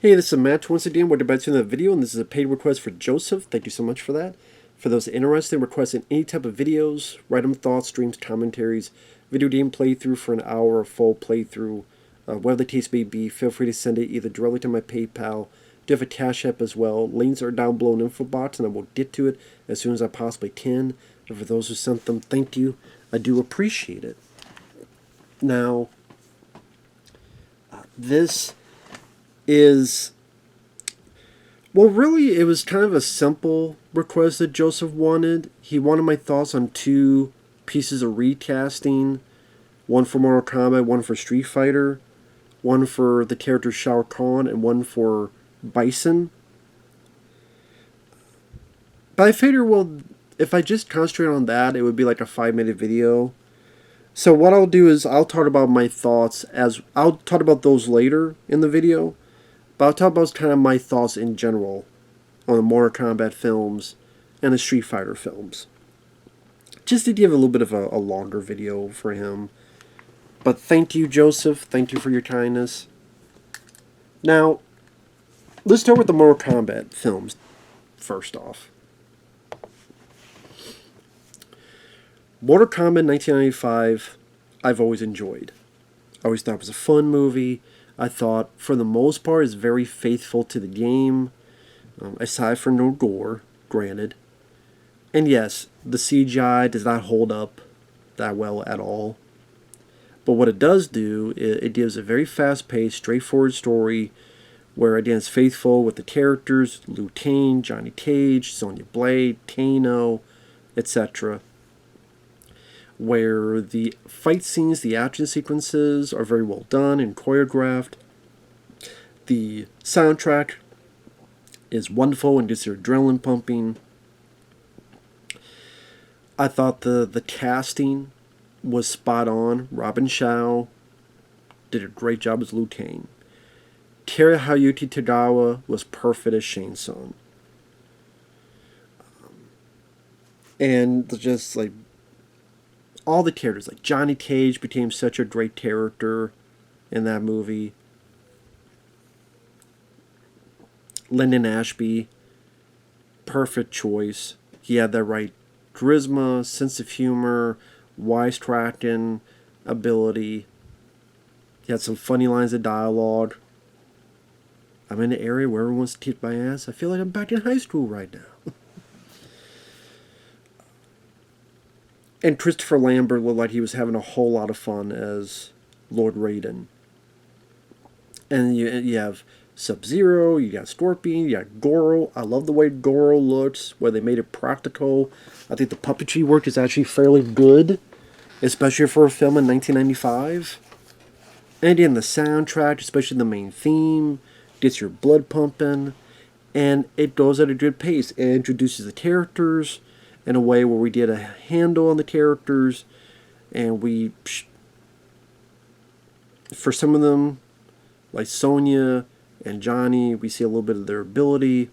Hey, this is Matt once again. We're about to end the video, and this is a paid request for Joseph. Thank you so much for that. For those interested in requesting any type of videos, random thoughts, streams, commentaries, video game playthrough for an hour, a full playthrough, whatever the case may be, feel free to send it either directly to my PayPal. I do have a CashApp as well. Links are down below in the info box, and I will get to it as soon as I possibly can. And for those who sent them, thank you. I do appreciate it. Now, this is, well, really, it was kind of a simple request that Joseph wanted. He wanted my thoughts on two pieces of recasting, one for Mortal Kombat, one for Street Fighter, one for the character Shao Kahn, and one for Bison. But I figured, well, if I just concentrate on that, it would be like a 5-minute video. So what I'll do is I'll talk about my thoughts I'll talk about those later in the video. But I'll talk about kind of my thoughts in general on the Mortal Kombat films and the Street Fighter films. Just to give a little bit of a longer video for him. But thank you, Joseph. Thank you for your kindness. Now, let's start with the Mortal Kombat films first off. Mortal Kombat 1995, I've always enjoyed. I always thought it was a fun movie. I thought, for the most part, it's very faithful to the game, aside from no gore, granted. And yes, the CGI does not hold up that well at all. But what it does do, it gives a very fast-paced, straightforward story, where again it's faithful with the characters, Liu Kang, Johnny Cage, Sonya Blade, Kano, etc. Where the fight scenes, the action sequences are very well done and choreographed. The soundtrack is wonderful and gets your adrenaline pumping. I thought the casting was spot on. Robin Shao did a great job as Liu Kang. Terahayuki Tagawa was perfect as Shang Tsung. And just like all the characters, like Johnny Cage became such a great character in that movie. Lyndon Ashby, perfect choice. He had that right charisma, sense of humor, wisecracking ability. He had some funny lines of dialogue. I'm in an area where everyone wants to kick my ass. I feel like I'm back in high school right now. And Christopher Lambert looked like he was having a whole lot of fun as Lord Raiden. And you have Sub-Zero, you got Scorpion, you got Goro. I love the way Goro looks, where they made it practical. I think the puppetry work is actually fairly good, especially for a film in 1995. And again, the soundtrack, especially the main theme, gets your blood pumping, and it goes at a good pace. It introduces the characters in a way where we get a handle on the characters, and for some of them, like Sonya and Johnny, we see a little bit of their ability.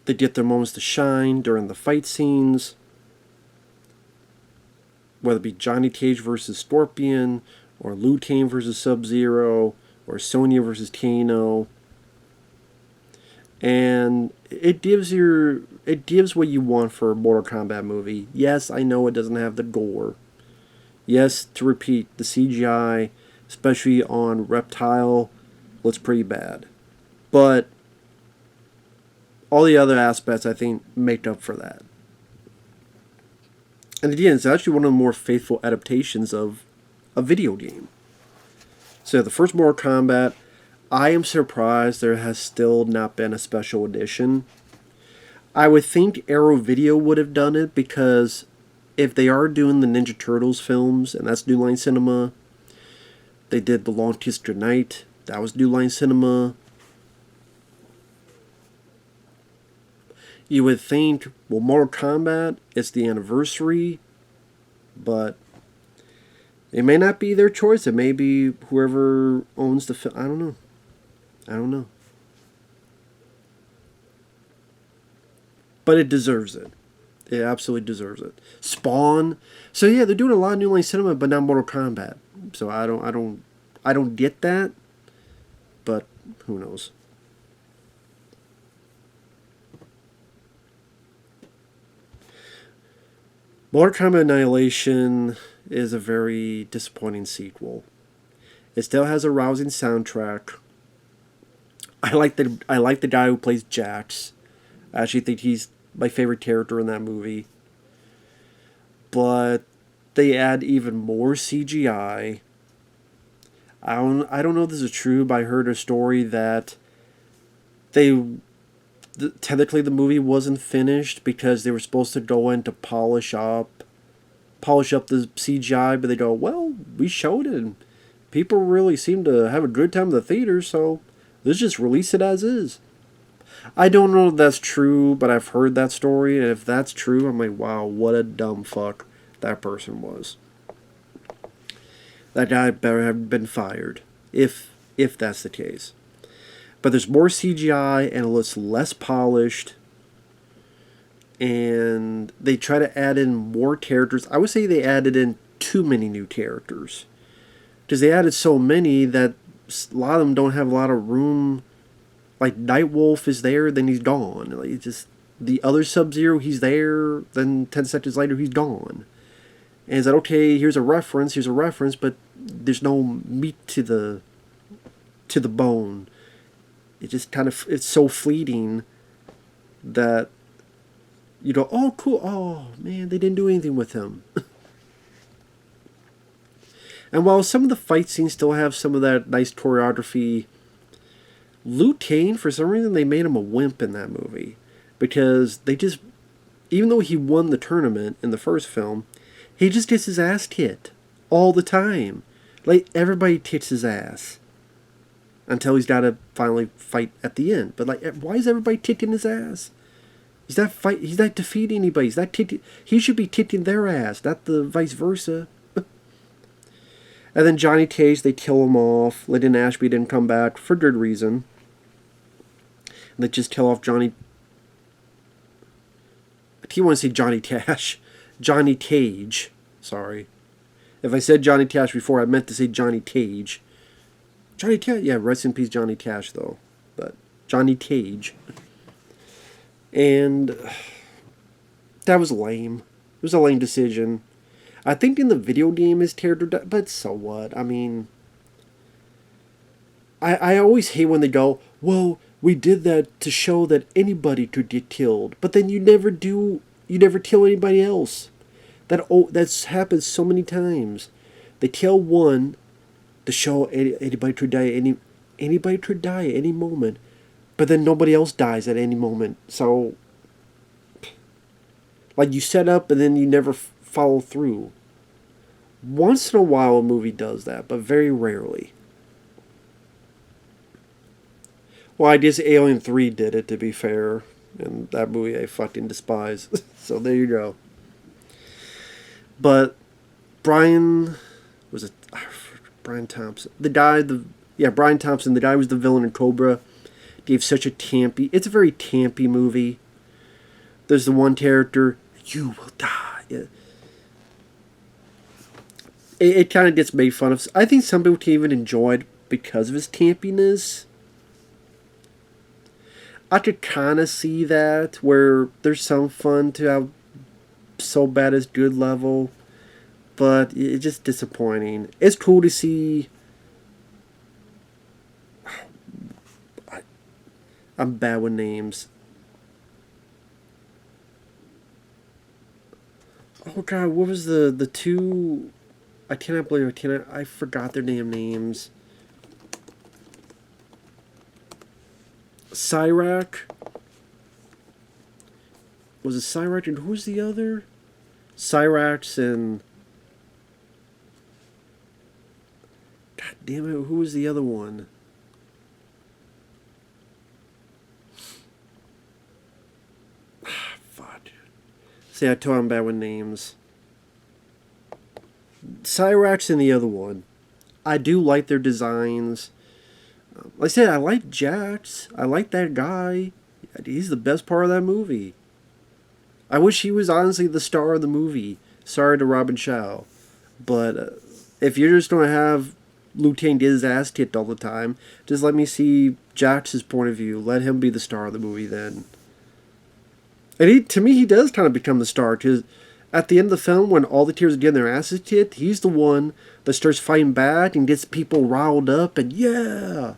They get their moments to shine during the fight scenes, whether it be Johnny Cage versus Scorpion, or Liu Kang versus Sub-Zero, or Sonya versus Kano. And it gives what you want for a Mortal Kombat movie. Yes, I know it doesn't have the gore. Yes, to repeat, the CGI, especially on Reptile, looks pretty bad. But all the other aspects, I think, make up for that. And again, it's actually one of the more faithful adaptations of a video game. So the first Mortal Kombat, I am surprised there has still not been a special edition. I would think Arrow Video would have done it, because if they are doing the Ninja Turtles films, and that's New Line Cinema, they did The Long Kiss Goodnight, that was New Line Cinema. You would think, well, Mortal Kombat, it's the anniversary, but it may not be their choice. It may be whoever owns the film. I don't know. But it deserves it. It absolutely deserves it. Spawn. So yeah, they're doing a lot of New Line Cinema, but not Mortal Kombat. So I don't get that. who knows. Mortal Kombat Annihilation is a very disappointing sequel. It still has a rousing soundtrack. I like the guy who plays Jax. I actually think he's my favorite character in that movie. But they add even more CGI. I don't know if this is true, but I heard a story that technically the movie wasn't finished because they were supposed to go in to polish up the CGI, but they go, well, we showed it and people really seem to have a good time in the theater, so let's just release it as is. I don't know if that's true, but I've heard that story, and if that's true, I'm like, wow, what a dumb fuck that person was. That guy better have been fired, if that's the case. But there's more CGI, and it looks less polished, and they try to add in more characters. I would say they added in too many new characters, because they added so many that a lot of them don't have a lot of room. Like, Nightwolf is there, then he's gone. Like, it's just the other Sub-Zero, he's there, then 10 seconds later he's gone. And it's like, okay, here's a reference, but there's no meat to the bone. It just kind of, it's so fleeting that you go, oh, cool, oh, man, they didn't do anything with him. And while some of the fight scenes still have some of that nice choreography, Liu Kang, for some reason, they made him a wimp in that movie. Because they just, even though he won the tournament in the first film, he just gets his ass kicked all the time. Like, everybody kicks his ass. Until he's got to finally fight at the end. But, like, why is everybody kicking his ass? He's not defeating anybody. He should be kicking their ass, not the vice versa. And then Johnny Cage, they kill him off. Lyndon Ashby didn't come back for good reason. And they just kill off Johnny. I keep wanting to say Johnny Cash. Johnny Cage. Sorry. If I said Johnny Cash before, I meant to say Johnny Cage. Johnny Cash, yeah, rest in peace Johnny Cash, though. But Johnny Cage. And that was lame. It was a lame decision. I think in the video game his character died, but so what? I mean, I always hate when they go, well, we did that to show that anybody could get killed, but then you never kill anybody else. That's happened so many times. They kill one to show anybody could die at any moment, but then nobody else dies at any moment. So, like, you set up and then you never follow through. Once in a while a movie does that, but very rarely. Well, I guess Alien 3 did it, to be fair. And that movie I fucking despise. So there you go. But Brian Thompson. Brian Thompson, the guy who was the villain in Cobra, gave such a campy... It's a very campy movie. There's the one character, you will die. It kind of gets made fun of. I think some people can even enjoy it because of his campiness. I could kind of see that, where there's some fun to have so bad as good level, but it's just disappointing. It's cool to see... I'm bad with names. Oh god, what was the two... I cannot believe I forgot their damn names. Cyrac? Was it Cyrac and who's the other? Cyrax and... God damn it, who was the other one? Fuck. See, I told I'm bad with names. Cyrax and the other one. I do like their designs. Like I said, I like Jax. I like that guy. He's the best part of that movie. I wish he was honestly the star of the movie. Sorry to Robin Shao. But if you're just going to have Liu Kang gets his ass kicked all the time. Just let me see Jax's point of view. Let him be the star of the movie then. And to me, he does kind of become the star, because at the end of the film, when all the tears are getting their asses kicked, he's the one that starts fighting back and gets people riled up, and yeah!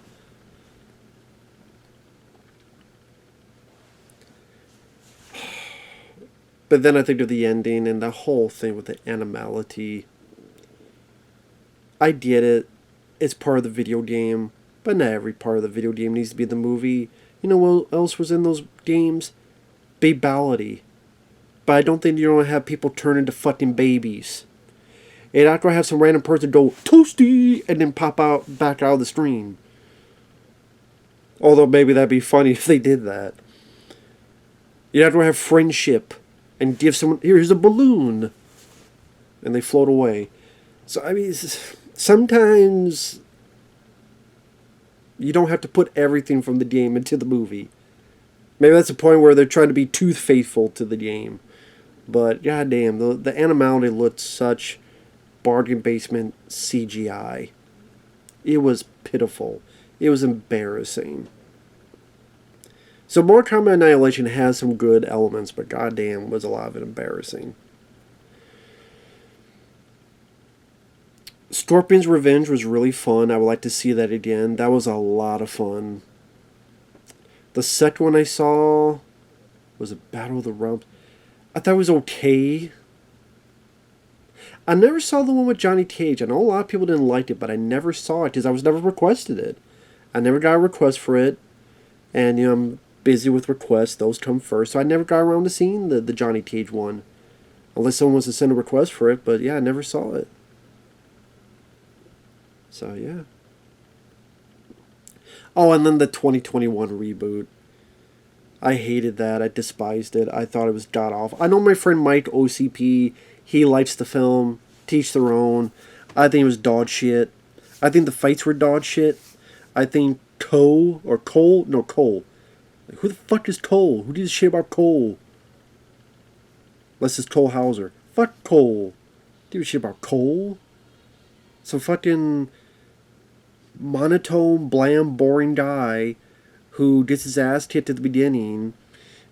But then I think of the ending and the whole thing with the animality. I get it. It's part of the video game, but not every part of the video game needs to be in the movie. You know what else was in those games? Babality. But I don't think you don't have people turn into fucking babies. And after I have some random person go, toasty, and then pop out back out of the stream. Although maybe that'd be funny if they did that. You have to have friendship and give someone, here's a balloon, and they float away. So, I mean, sometimes you don't have to put everything from the game into the movie. Maybe that's a point where they're trying to be too faithful to the game. But, goddamn, the animality looked such bargain basement CGI. It was pitiful. It was embarrassing. So Mortal Kombat Annihilation has some good elements, but goddamn was a lot of it embarrassing. Scorpion's Revenge was really fun. I would like to see that again. That was a lot of fun. The second one I saw was a Battle of the Realms. I thought it was okay. I never saw the one with Johnny Cage. I know a lot of people didn't like it, but I never saw it because I was never requested it. I never got a request for it. And, you know, I'm busy with requests. Those come first. So I never got around to seeing the Johnny Cage one. Unless someone wants to send a request for it. But, yeah, I never saw it. So, yeah. Oh, and then the 2021 reboot. I hated that. I despised it. I thought it was god-awful. I know my friend Mike, OCP, he likes the film. Teach their own. I think it was dog shit. I think the fights were dog shit. I think Cole. Who the fuck is Cole? Who gives a shit about Cole? Unless it's Cole Hauser. Fuck Cole. Give a shit about Cole? Some fucking monotone, bland, boring guy who gets his ass kicked at the beginning,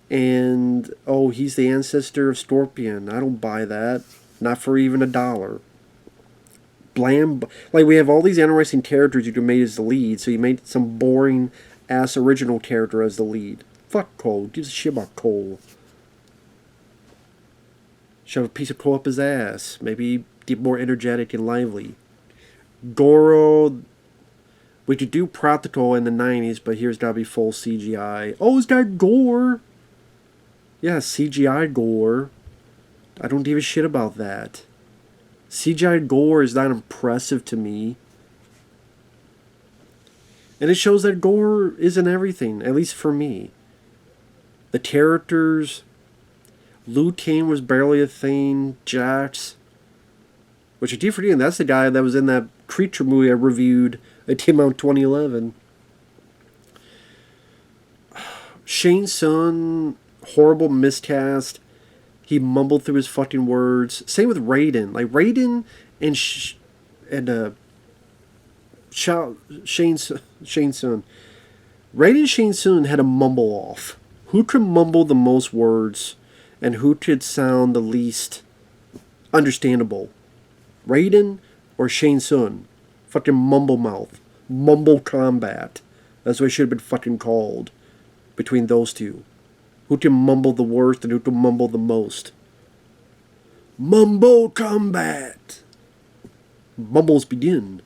and, oh, he's the ancestor of Scorpion. I don't buy that. Not for even $1. Bland. Like, we have all these interesting characters you can make as the lead, so you made some boring-ass original character as the lead. Fuck Cole. Who gives a shit about Cole? Shove a piece of coal up his ass. Maybe get more energetic and lively. Goro. We could do practical in the 90s, but here's gotta be full CGI. Oh, it's got gore! Yeah, CGI gore. I don't give a shit about that. CGI gore is not impressive to me. And it shows that gore isn't everything, at least for me. The characters... Liu Kang was barely a thing. Jax... Which I keep forgetting, that's the guy that was in that Creature movie I reviewed. It came out in 2011. Shang Tsung, horrible miscast. He mumbled through his fucking words. Same with Raiden. Like, Raiden and Shao, Shang Tsung. Raiden and Shang Tsung had a mumble off. Who could mumble the most words and who could sound the least understandable? Raiden or Shang Tsung? Fucking mumble mouth. Mumble combat. That's what it should have been fucking called. Between those two. Who can mumble the worst and who can mumble the most? Mumble combat. Mumbles begin.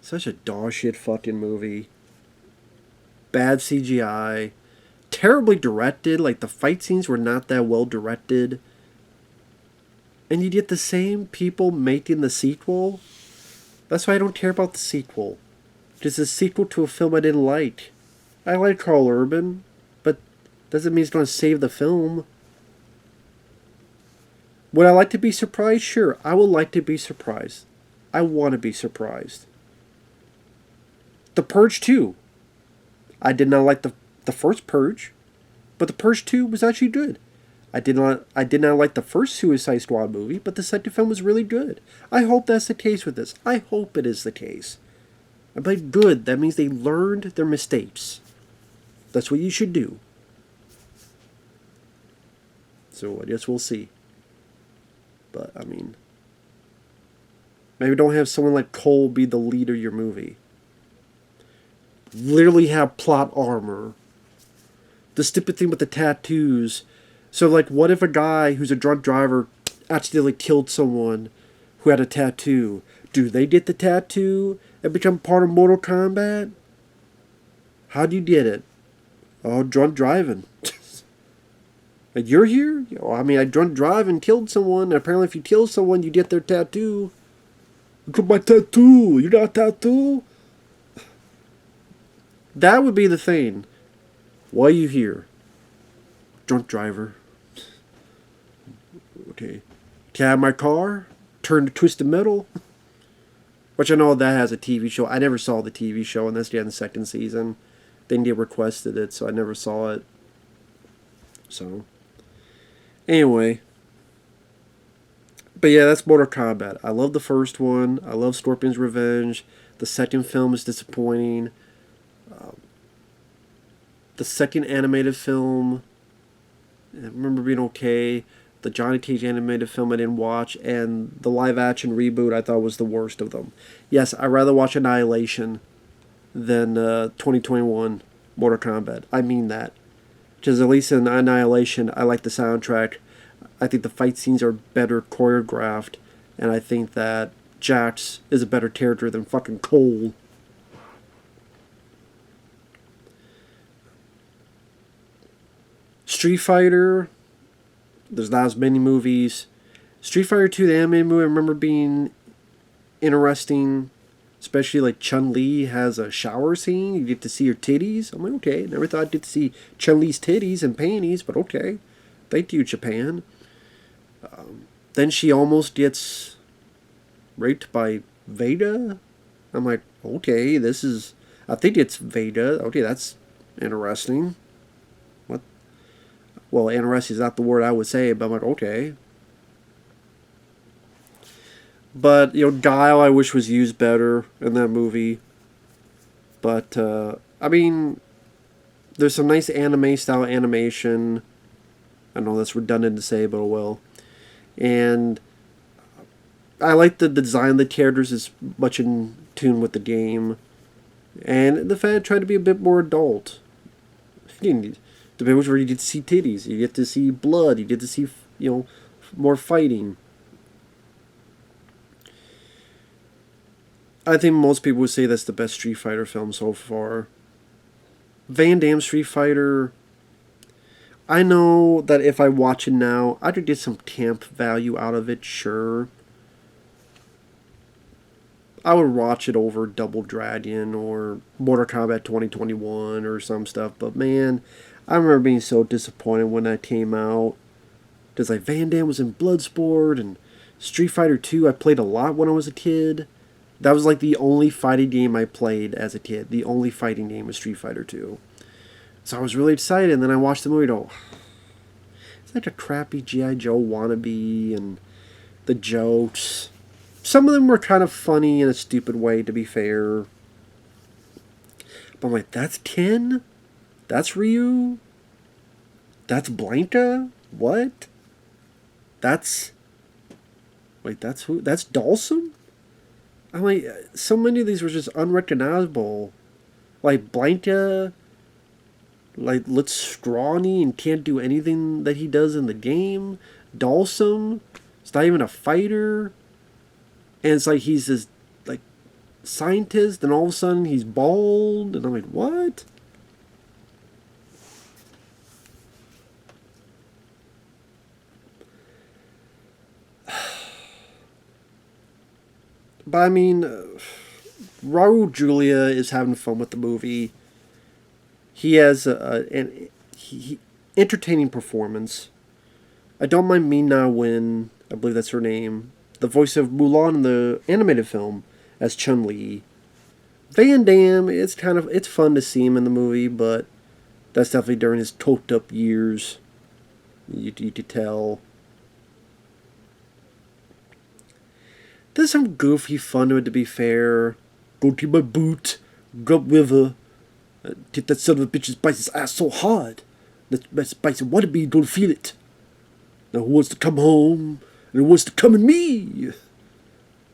Such a dog shit fucking movie. Bad CGI. Terribly directed. Like, the fight scenes were not that well directed. And you get the same people making the sequel. That's why I don't care about the sequel. It's a sequel to a film I didn't like. I like Carl Urban, but doesn't mean it's going to save the film. Would I like to be surprised? Sure, I would like to be surprised. I want to be surprised. The Purge 2. I did not like the first Purge, but the Purge 2 was actually good. I did not like the first Suicide Squad movie, but the second film was really good. I hope that's the case with this. I hope it is the case. But good, that means they learned their mistakes. That's what you should do. So I guess we'll see. But I mean, maybe don't have someone like Cole be the lead of your movie. Literally have plot armor. The stupid thing with the tattoos. So, like, what if a guy who's a drunk driver accidentally killed someone who had a tattoo? Do they get the tattoo and become part of Mortal Kombat? How do you get it? Oh, drunk driving. Like, you're here? I mean, I drunk drive and killed someone. And apparently, if you kill someone, you get their tattoo. Look at my tattoo. You got a tattoo? That would be the thing. Why are you here? Drunk driver. Okay. Can I have my car? Turn to Twisted Metal? Which I know that has a TV show. I never saw the TV show, and that's the second season. They didn't get requested it, so I never saw it. So, anyway. But yeah, that's Mortal Kombat. I love the first one. I love Scorpion's Revenge. The second film is disappointing. The second animated film, I remember being okay. The Johnny Cage animated film I didn't watch, and the live action reboot I thought was the worst of them. Yes, I'd rather watch Annihilation than 2021 Mortal Kombat. I mean that. Because at least in Annihilation, I like the soundtrack. I think the fight scenes are better choreographed, and I think that Jax is a better character than fucking Cole. Street Fighter, there's not as many movies. Street Fighter 2, the anime movie, I remember being interesting. Especially like Chun-Li has a shower scene. You get to see her titties. I'm like, okay. Never thought I'd get to see Chun-Li's titties and panties, but okay. Thank you, Japan. Then she almost gets raped by Veda. I'm like, okay, this is... I think it's Veda. Okay, that's interesting. Well, interesting is not the word I would say, but I'm like, okay. But, Guile I wish was used better in that movie. But, I mean, there's some nice anime-style animation. I know that's redundant to say, but oh well. And I like the design of the characters is much in tune with the game. And the fact it tried to be a bit more adult. The bit where you get to see titties, you get to see blood, you get to see, more fighting. I think most people would say that's the best Street Fighter film so far. Van Damme Street Fighter, I know that if I watch it now, I could get some camp value out of it, sure. I would watch it over Double Dragon or Mortal Kombat 2021 or some stuff, but man, I remember being so disappointed when that came out. Because like Van Damme was in Bloodsport and Street Fighter 2 I played a lot when I was a kid. That was like the only fighting game I played as a kid. The only fighting game was Street Fighter 2. So I was really excited, and then I watched the movie and it's like a crappy G.I. Joe wannabe, and the jokes. Some of them were kind of funny in a stupid way, to be fair. But I'm like, that's Ken? That's Ryu? That's Blanca? What? That's... Wait, that's who? That's Dhalsim? I'm like, so many of these were just unrecognizable. Like, Blanca... Like, looks scrawny and can't do anything that he does in the game. Dhalsim... It's not even a fighter. And it's like he's this, like, scientist, and all of a sudden he's bald. And I'm like, what? But I mean, Raul Julia is having fun with the movie. He has an entertaining performance. I don't mind Mina Wen, I believe that's her name, the voice of Mulan in the animated film as Chun-Li. Van Damme, it's fun to see him in the movie, but that's definitely during his coked up years. You could tell. There's some goofy fun to it, to be fair. Go to my boot, go up with her, get that son of a bitch's Bison's ass so hard that Bison wannabe don't feel it. Now who wants to come home, and who wants to come in me?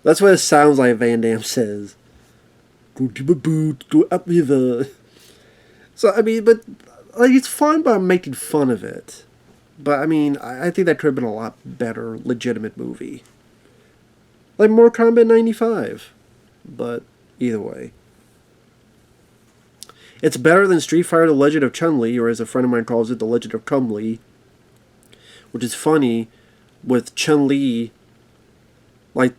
That's what it sounds like Van Damme says. Go to my boot, go up with her. So, I mean, but, like, it's fun, but I'm making fun of it. But, I mean, I think that could have been a lot better, legitimate movie. Like Mortal Kombat 95. But, either way. It's better than Street Fighter The Legend of Chun-Li, or as a friend of mine calls it, The Legend of Cum-Li. Which is funny, with Chun-Li, like,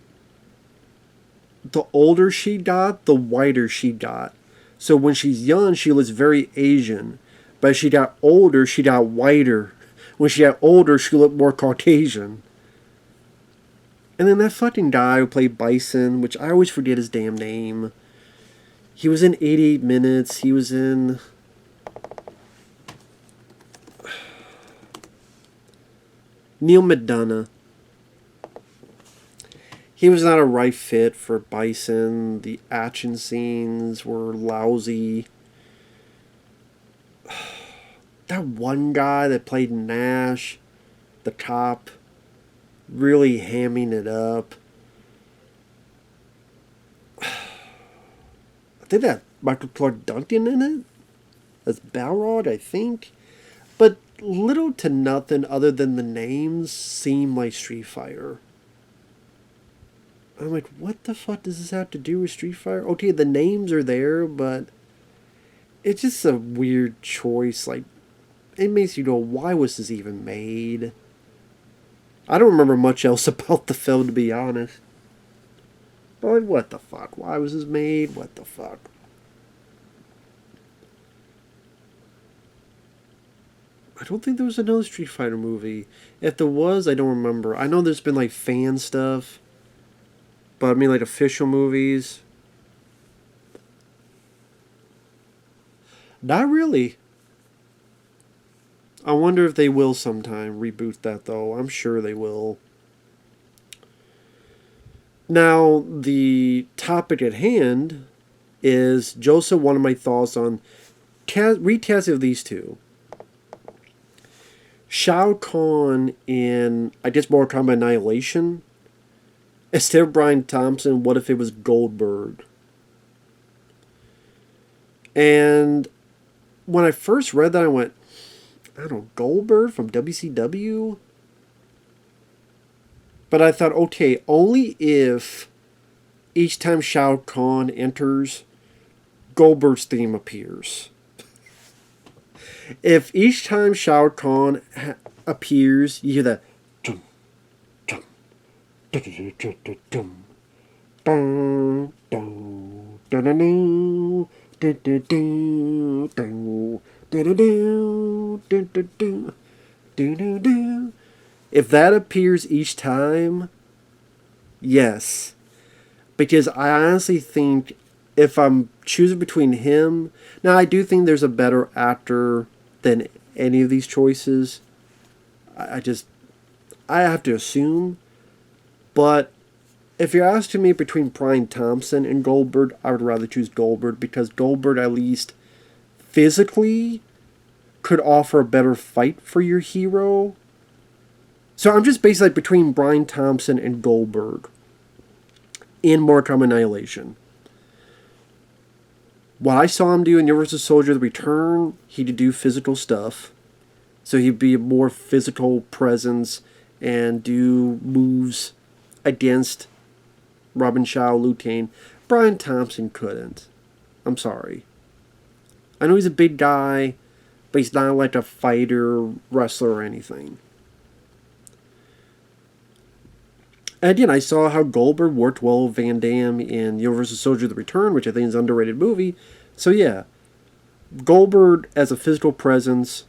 the older she got, the whiter she got. So when she's young, she looks very Asian. But as she got older, she got whiter. When she got older, she looked more Caucasian. And then that fucking guy who played Bison, which I always forget his damn name. He was in 88 Minutes. He was in... Neil McDonough. He was not a right fit for Bison. The action scenes were lousy. That one guy that played Nash, the cop, really hamming it up. I think that Michael Clark Duncan in it. That's Balrog, I think. But little to nothing other than the names seem like Street Fighter. I'm like, what the fuck does this have to do with Street Fighter? Okay, the names are there, but it's just a weird choice. Like, it makes you go, why was this even made? I don't remember much else about the film, to be honest. But like, what the fuck? Why was this made? What the fuck? I don't think there was another Street Fighter movie. If there was, I don't remember. I know there's been like fan stuff. But I mean like official movies. Not really. I wonder if they will sometime reboot that, though. I'm sure they will. Now, the topic at hand is Joseph. One of my thoughts on recasting of these two. Shao Kahn in, I guess, Mortal Kombat Annihilation. Instead of Brian Thompson, what if it was Goldberg? And when I first read that, I went, I don't know, Goldberg from WCW? But I thought, okay, only if each time Shao Kahn enters, Goldberg's theme appears. If each time Shao Kahn appears, you hear that dum, dum, dum, dum, dum, dum, dum, dum, dum. If that appears each time, yes. Because I honestly think if I'm choosing between him... Now, I do think there's a better actor than any of these choices. I have to assume. But if you're asking me between Brian Thompson and Goldberg, I would rather choose Goldberg because Goldberg at least physically could offer a better fight for your hero. So I'm just basically between Brian Thompson and Goldberg in Mortal Kombat Annihilation. What I saw him do in Universal Soldier The Return, he'd do physical stuff. So he'd be a more physical presence and do moves against Robin Shao, Liu Kang. Brian Thompson couldn't. I'm sorry. I know he's a big guy, but he's not like a fighter, wrestler, or anything. And again, I saw how Goldberg worked well with Van Damme in Universal Soldier The Return, which I think is an underrated movie. So yeah, Goldberg as a physical presence.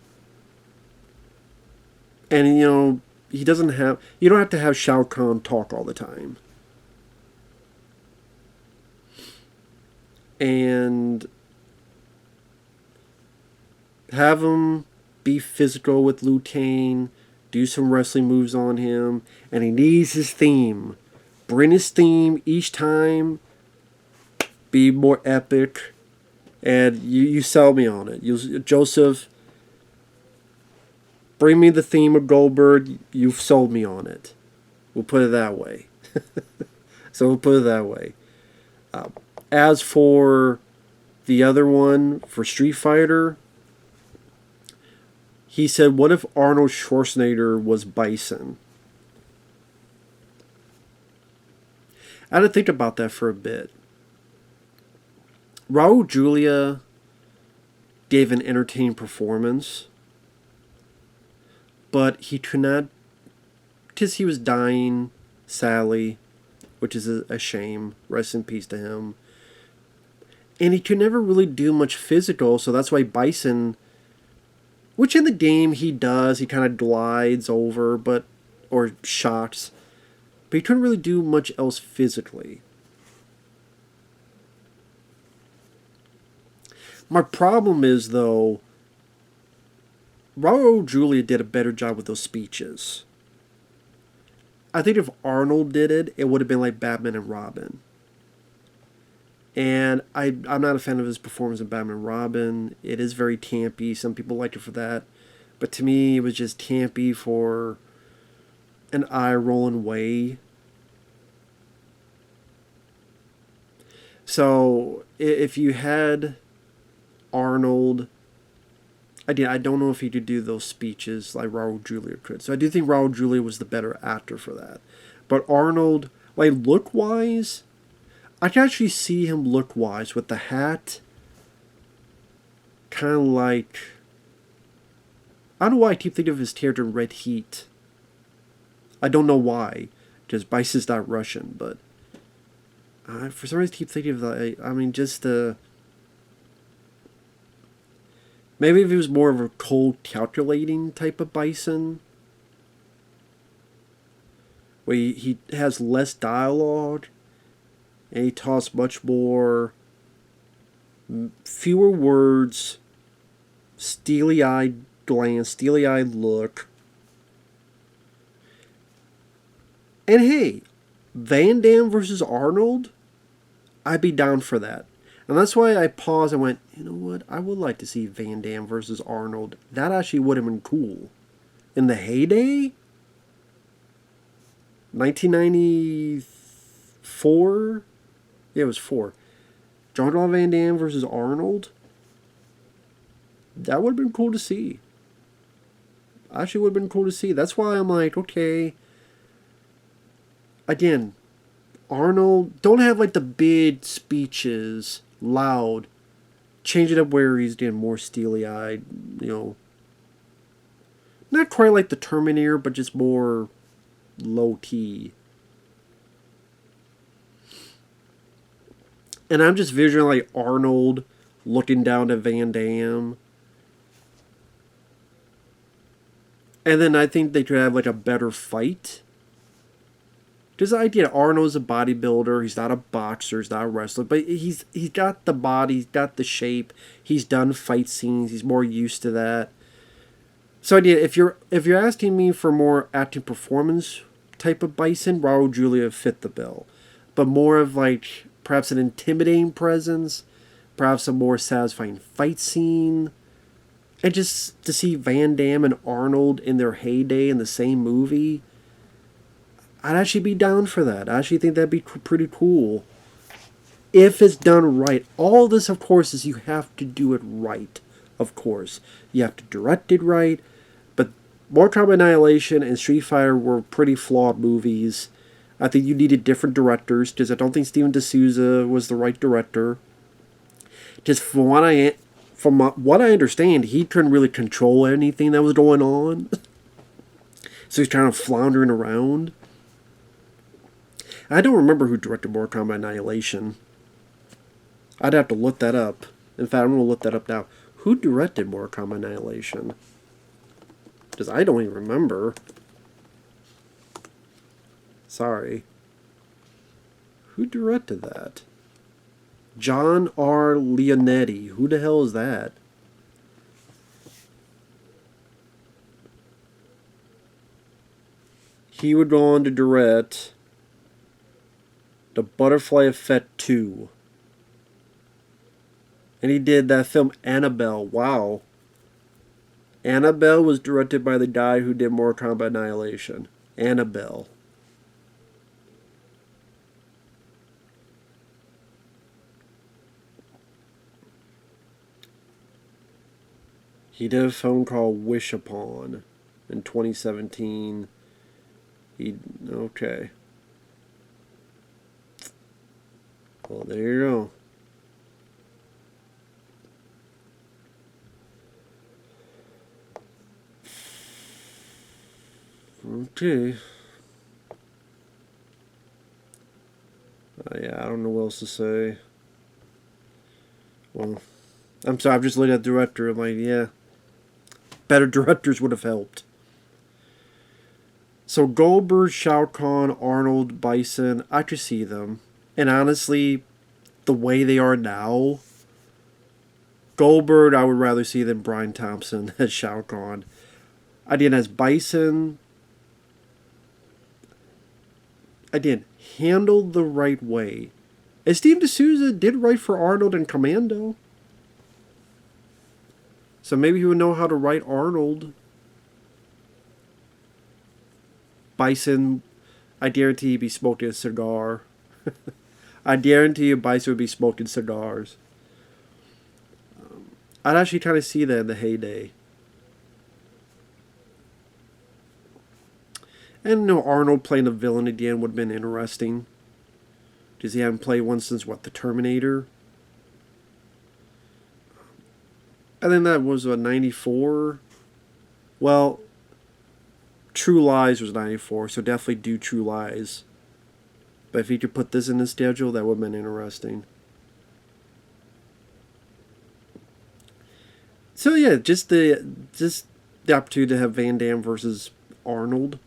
And, you know, you don't have to have Shao Kahn talk all the time. And have him be physical with Liu Kang. do some wrestling moves on him, and he needs his theme. Bring his theme each time. Be more epic. And you sell me on it. Joseph, bring me the theme of Goldberg. You've sold me on it. We'll put it that way. So we'll put it that way. As for the other one, for Street Fighter, he said, what if Arnold Schwarzenegger was Bison? I had to think about that for a bit. Raul Julia gave an entertaining performance, but he could not, because he was dying, sadly, which is a shame. Rest in peace to him. And he could never really do much physical, so that's why Bison, which in the game he does, he kind of glides over, or shocks, but he couldn't really do much else physically. My problem is, though, Raul Julia did a better job with those speeches. I think if Arnold did it, it would have been like Batman and Robin. And I'm not a fan of his performance in Batman and Robin. It is very campy. Some people like it for that. But to me, it was just campy for an eye-rolling way. So, if you had Arnold, I don't know if he could do those speeches like Raul Julia could. So I do think Raul Julia was the better actor for that. But Arnold, like look-wise, I can actually see him look-wise with the hat. Kind of like, I don't know why I keep thinking of his character in Red Heat. I don't know why, because Bison's not Russian, but for some reason I keep thinking of that. I mean, just the... Maybe if he was more of a cold, calculating type of Bison, where he has less dialogue, and he talks much more, fewer words, steely-eyed glance, steely-eyed look. And hey, Van Damme versus Arnold, I'd be down for that. And that's why I paused and went, you know what? I would like to see Van Damme versus Arnold. That actually would have been cool. In the heyday? 1994? Yeah, it was 4. Jean-Claude Van Damme versus Arnold? That would have been cool to see. Actually would have been cool to see. That's why I'm like, okay. Again, Arnold, don't have like the big speeches, loud. Change it up where he's getting more steely-eyed, Not quite like the Terminator, but just more low-key. And I'm just visualizing like Arnold looking down at Van Damme. And then I think they could have like a better fight. Because the idea, Arnold's a bodybuilder, he's not a boxer, he's not a wrestler, but he's got the body, he's got the shape, he's done fight scenes, he's more used to that. So if you're asking me for more acting performance type of Bison, Raul Julia fit the bill. But more of like perhaps an intimidating presence, perhaps a more satisfying fight scene. And just to see Van Damme and Arnold in their heyday in the same movie, I'd actually be down for that. I actually think that'd be pretty cool. If it's done right. All this, of course, is you have to do it right. Of course. You have to direct it right. But Mortal Kombat Annihilation and Street Fighter were pretty flawed movies. I think you needed different directors, because I don't think Steven D'Souza was the right director. Just from what I understand, he couldn't really control anything that was going on. So he's kind of floundering around. I don't remember who directed Mortal Kombat Annihilation. I'd have to look that up. In fact, I'm going to look that up now. Who directed Mortal Kombat Annihilation? Because I don't even remember. Sorry. Who directed that? John R. Leonetti. Who the hell is that? he would go on to direct The Butterfly Effect 2. And he did that film Annabelle. Wow. Annabelle was directed by the guy who did Mortal Kombat Annihilation. Annabelle. He did a film called Wish Upon in 2017. Okay. Well, there you go. Okay. Yeah, I don't know what else to say. Well, I'm sorry, I'm just looking at the director. I'm like, yeah. Better directors would have helped. So Goldberg, Shao Kahn, Arnold, Bison, I could see them. And honestly, the way they are now, Goldberg, I would rather see than Brian Thompson as Shao Kahn. Again, as Bison, again, handled the right way. And Steve D'Souza did write for Arnold and Commando. So maybe he would know how to write Arnold. Bison, I guarantee he'd be smoking a cigar. I guarantee you Bison would be smoking cigars. I'd actually kind of see that in the heyday. And, Arnold playing a villain again would have been interesting. Because he hadn't played one since, The Terminator? I think that was, 94? Well, True Lies was 94, so definitely do True Lies. But if he could put this in his schedule, that would have been interesting. So yeah, just the opportunity to have Van Damme versus Arnold.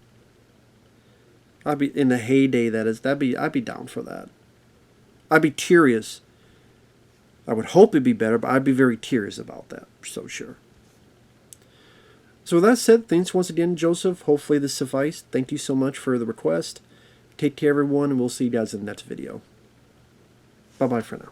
I'd be in the heyday. I'd be down for that. I'd be curious. I would hope it'd be better, but I'd be very curious about that. So sure. So with that said, thanks once again, Joseph. Hopefully this sufficed. Thank you so much for the request. Take care, everyone, and we'll see you guys in the next video. Bye-bye for now.